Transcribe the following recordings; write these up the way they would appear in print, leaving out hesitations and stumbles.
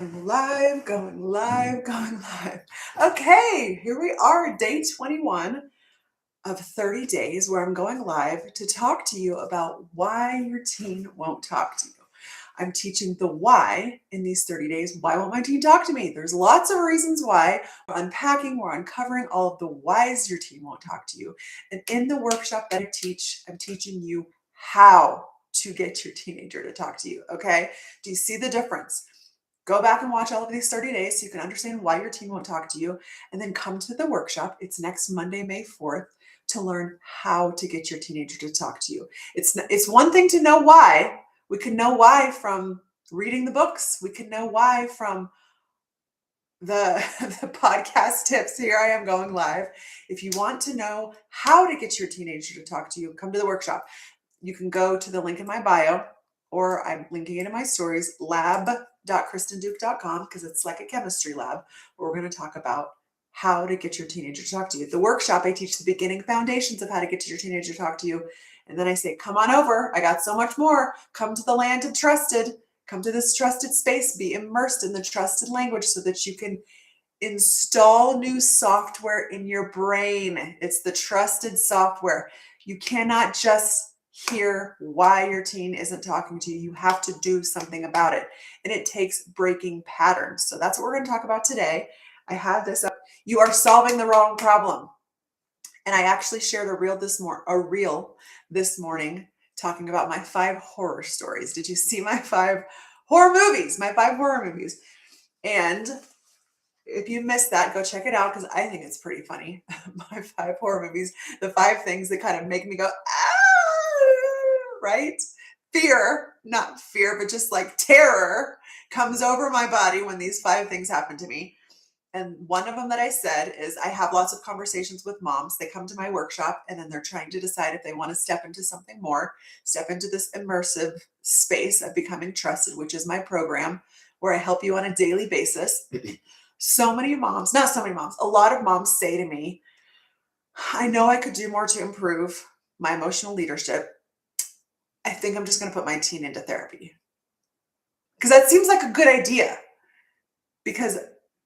Live, going live, going live. Okay, here we are, day 21 of 30 days where I'm going live to talk to you about why your teen won't talk to you. I'm teaching the why in these 30 days. Why won't my teen talk to me? There's lots of reasons why. We're unpacking, we're uncovering all of the whys your teen won't talk to you. And in the workshop that I teach, I'm teaching you how to get your teenager to talk to you. Okay? Do you see the difference? Go back and watch all of these 30 days so you can understand why your teen won't talk to you. And then come to the workshop. It's next Monday, May 4th, to learn how to get your teenager to talk to you. It's one thing to know why. We can know why from reading the books. We can know why from the podcast tips. Here I am going live. If you want to know how to get your teenager to talk to you, come to the workshop. You can go to the link in my bio, or I'm linking it in my stories, lab.kristenduke.com, because it's like a chemistry lab where we're going to talk about how to get your teenager to talk to you. At the workshop, I teach the beginning foundations of how to get your teenager to talk to you. And then I say, come on over. I got so much more. Come to the land of trusted. Come to this trusted space. Be immersed in the trusted language so that you can install new software in your brain. It's the trusted software. You cannot just hear why your teen isn't talking to you. You have to do something about it. And it takes breaking patterns. So that's what we're going to talk about today. I have this up. You are solving the wrong problem. And I actually shared a reel this morning talking about my 5 horror stories. Did you see my 5 horror movies? My 5 horror movies. And if you missed that, go check it out because I think it's pretty funny. My 5 horror movies, the 5 things that kind of make me go, right? Fear, not fear, but just like terror comes over my body when these 5 things happen to me. And one of them that I said is I have lots of conversations with moms. They come to my workshop and then they're trying to decide if they want to step into something more, step into this immersive space of becoming trusted, which is my program where I help you on a daily basis. So many moms, not so many moms, a lot of moms say to me, I know I could do more to improve my emotional leadership. I think I'm just going to put my teen into therapy. Because that seems like a good idea. Because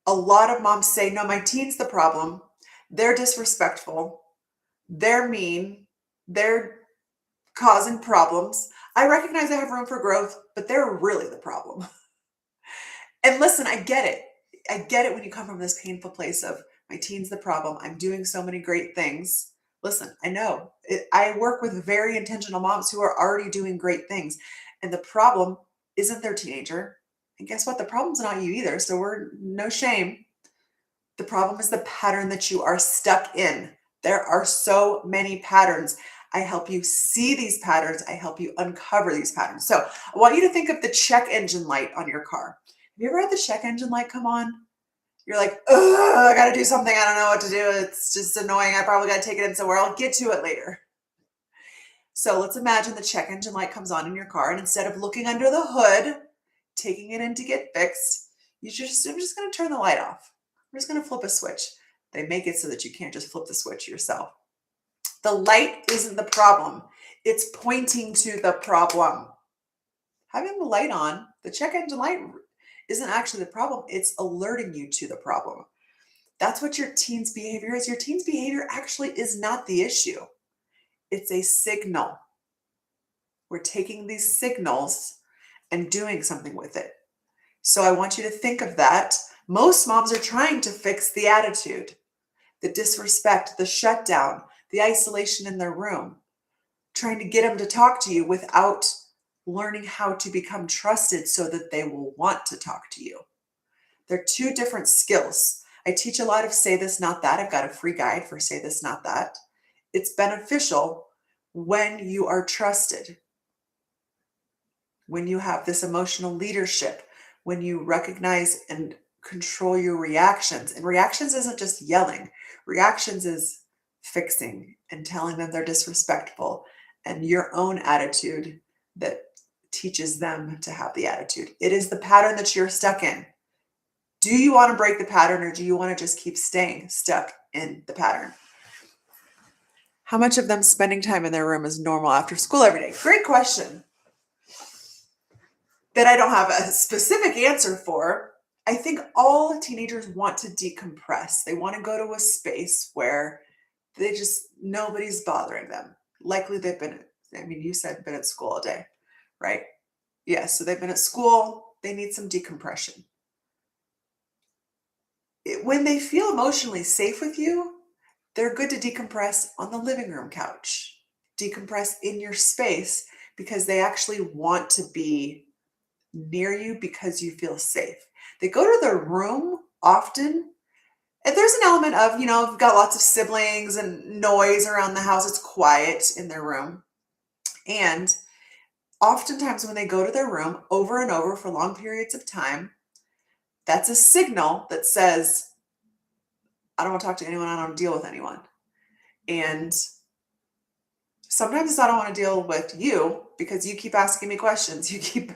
a lot of moms say, no, my teen's the problem. They're disrespectful. They're mean. They're causing problems. I recognize I have room for growth, but they're really the problem. And listen, I get it. I get it when you come from this painful place of my teen's the problem. I'm doing so many great things. Listen, I know. I work with very intentional moms who are already doing great things. And the problem isn't their teenager. And guess what? The problem's not you either. So we're no shame. The problem is the pattern that you are stuck in. There are so many patterns. I help you see these patterns. I help you uncover these patterns. So I want you to think of the check engine light on your car. Have you ever had the check engine light come on? You're like, ugh, I got to do something. I don't know what to do. It's just annoying. I probably got to take it in somewhere. I'll get to it later. So let's imagine the check engine light comes on in your car. And instead of looking under the hood, taking it in to get fixed, I'm just going to turn the light off. I'm just going to flip a switch. They make it so that you can't just flip the switch yourself. The light isn't the problem. It's pointing to the problem. Having the light on, the check engine light isn't actually the problem. It's alerting you to the problem. That's what your teen's behavior is. Your teen's behavior actually is not the issue. It's a signal. We're taking these signals and doing something with it. So I want you to think of that. Most moms are trying to fix the attitude, the disrespect, the shutdown, the isolation in their room, trying to get them to talk to you without learning how to become trusted so that they will want to talk to you. They're 2 different skills. I teach a lot of say this, not that. I've got a free guide for say this, not that. It's beneficial when you are trusted, when you have this emotional leadership, when you recognize and control your reactions. And reactions isn't just yelling. Reactions is fixing and telling them they're disrespectful, and your own attitude that teaches them to have the attitude. It is the pattern that you're stuck in. Do you want to break the pattern, or do you want to just keep staying stuck in the pattern? How much of them spending time in their room is normal after school every day? Great question that I don't have a specific answer for. I think all teenagers want to decompress. They want to go to a space where nobody's bothering them. Likely they've been, I mean, you said been at school all day, right? Yeah, so they've been at school, they need some decompression. When they feel emotionally safe with you, they're good to decompress on the living room couch, decompress in your space because they actually want to be near you because you feel safe. They go to their room often. And there's an element of, you've got lots of siblings and noise around the house. It's quiet in their room. And oftentimes when they go to their room over and over for long periods of time, that's a signal that says, I don't want to talk to anyone. I don't want to deal with anyone. And sometimes it's I don't want to deal with you because you keep asking me questions. You keep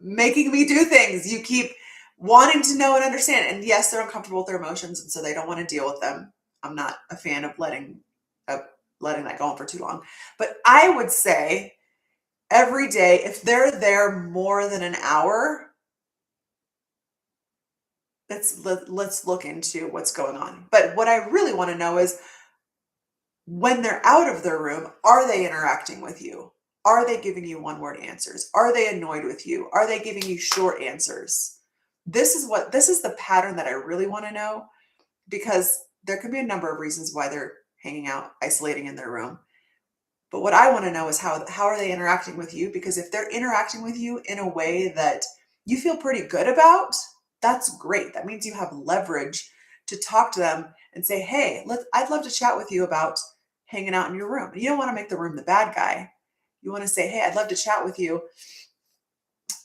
making me do things. You keep wanting to know and understand. And yes, they're uncomfortable with their emotions, and so they don't want to deal with them. I'm not a fan of letting that go on for too long. But I would say every day, if they're there more than an hour, let's look into what's going on. But what I really want to know is when they're out of their room, are they interacting with you? Are they giving you one-word answers? Are they annoyed with you? Are they giving you short answers? This is the pattern that I really want to know, because there could be a number of reasons why they're hanging out, isolating in their room. But what I want to know is how are they interacting with you? Because if they're interacting with you in a way that you feel pretty good about, that's great. That means you have leverage to talk to them and say, hey, I'd love to chat with you about hanging out in your room. You don't want to make the room the bad guy. You want to say, hey, I'd love to chat with you.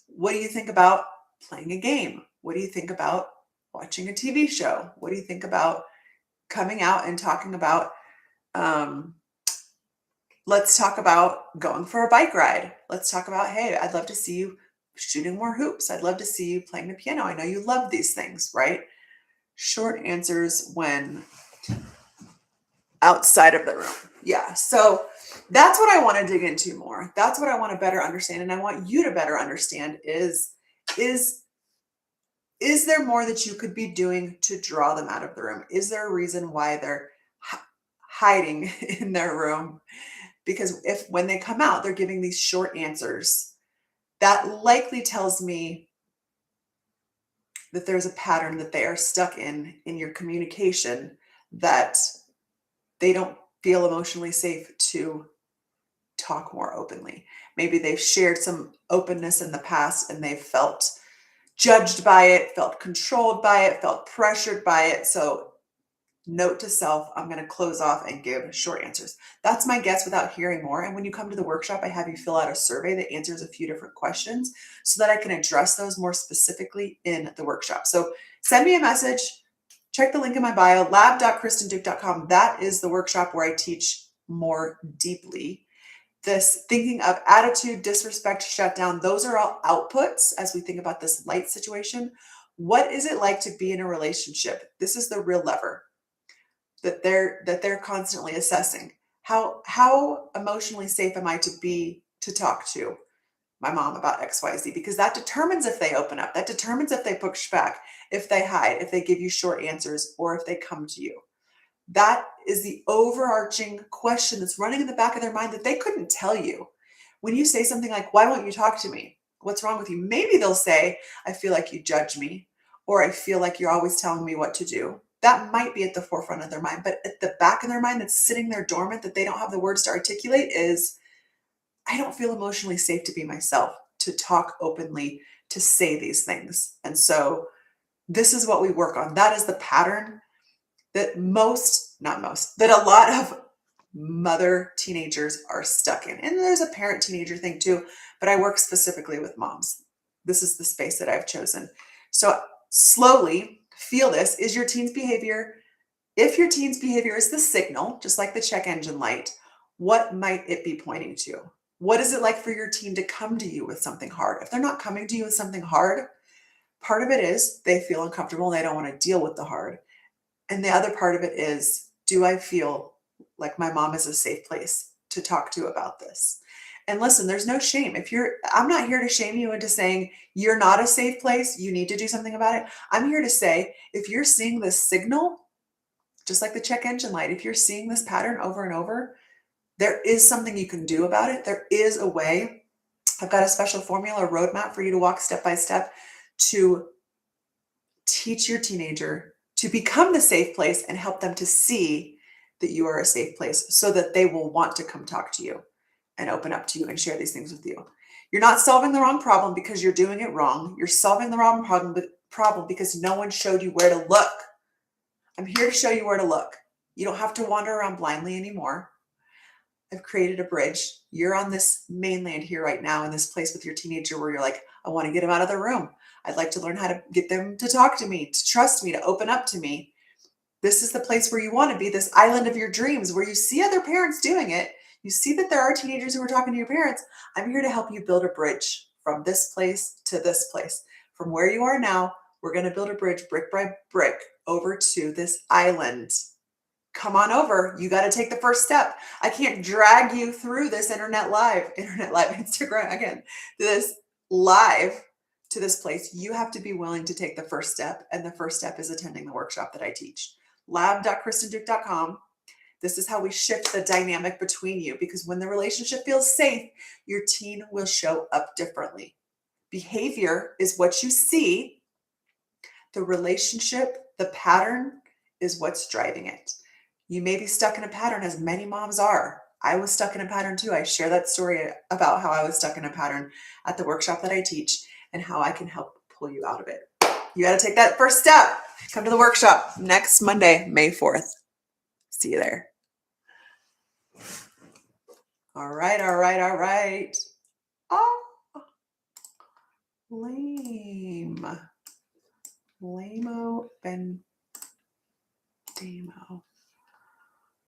What do you think about playing a game? What do you think about watching a TV show? What do you think about coming out and talking about, let's talk about going for a bike ride. Let's talk about, hey, I'd love to see you shooting more hoops. I'd love to see you playing the piano. I know you love these things, right? Short answers when outside of the room. Yeah. So that's what I want to dig into more. That's what I want to better understand. And I want you to better understand is there more that you could be doing to draw them out of the room? Is there a reason why they're hiding in their room? Because if when they come out, they're giving these short answers, that likely tells me that there's a pattern that they are stuck in your communication, that they don't feel emotionally safe to talk more openly. Maybe they've shared some openness in the past and they've felt judged by it, felt controlled by it, felt pressured by it. So note to self, I'm going to close off and give short answers. That's my guess without hearing more. And when you come to the workshop, I have you fill out a survey that answers a few different questions so that I can address those more specifically in the workshop. So send me a message, check the link in my bio, lab.kristenduke.com. That is the workshop where I teach more deeply this thinking of attitude, disrespect, shutdown. Those are all outputs as we think about this light situation. What is it like to be in a relationship? This is the real lever that they're constantly assessing. How emotionally safe am I to talk to my mom about XYZ? Because that determines if they open up, that determines if they push back, if they hide, if they give you short answers, or if they come to you. That is the overarching question that's running in the back of their mind that they couldn't tell you. When you say something like, why won't you talk to me? What's wrong with you? Maybe they'll say, I feel like you judge me, or I feel like you're always telling me what to do. That might be at the forefront of their mind, but at the back of their mind that's sitting there dormant that they don't have the words to articulate is, I don't feel emotionally safe to be myself, to talk openly, to say these things. And so this is what we work on. That is the pattern that that a lot of mother teenagers are stuck in. And there's a parent teenager thing too, but I work specifically with moms. This is the space that I've chosen. So slowly feel this. Is your teen's behavior, if your teen's behavior is the signal, just like the check engine light, what might it be pointing to? What is it like for your teen to come to you with something hard? If they're not coming to you with something hard, part of it is they feel uncomfortable and they don't want to deal with the hard. And the other part of it is, do I feel like my mom is a safe place to talk to about this? And listen, there's no shame. I'm not here to shame you into saying you're not a safe place, you need to do something about it. I'm here to say, if you're seeing this signal, just like the check engine light, if you're seeing this pattern over and over, there is something you can do about it. There is a way. I've got a special formula, a roadmap for you to walk step by step to teach your teenager to become the safe place and help them to see that you are a safe place so that they will want to come talk to you and open up to you and share these things with you. You're not solving the wrong problem because you're doing it wrong. You're solving the wrong problem because no one showed you where to look. I'm here to show you where to look. You don't have to wander around blindly anymore. I've created a bridge. You're on this mainland here right now in this place with your teenager where you're like, I want to get them out of the room. I'd like to learn how to get them to talk to me, to trust me, to open up to me. This is the place where you want to be, this island of your dreams where you see other parents doing it. You see that there are teenagers who are talking to your parents. I'm here to help you build a bridge from this place to this place. From where you are now, we're going to build a bridge brick by brick over to this island. Come on over. You got to take the first step. I can't drag you through this internet live, Instagram again, this live to this place. You have to be willing to take the first step. And the first step is attending the workshop that I teach. lab.kristenduke.com. This is how we shift the dynamic between you, because when the relationship feels safe, your teen will show up differently. Behavior is what you see. The relationship, the pattern is what's driving it. You may be stuck in a pattern, as many moms are. I was stuck in a pattern too. I share that story about how I was stuck in a pattern at the workshop that I teach and how I can help pull you out of it. You got to take that first step. Come to the workshop next Monday, May 4th. See you there. All right. Oh, lame. Lame-o Ben Demo.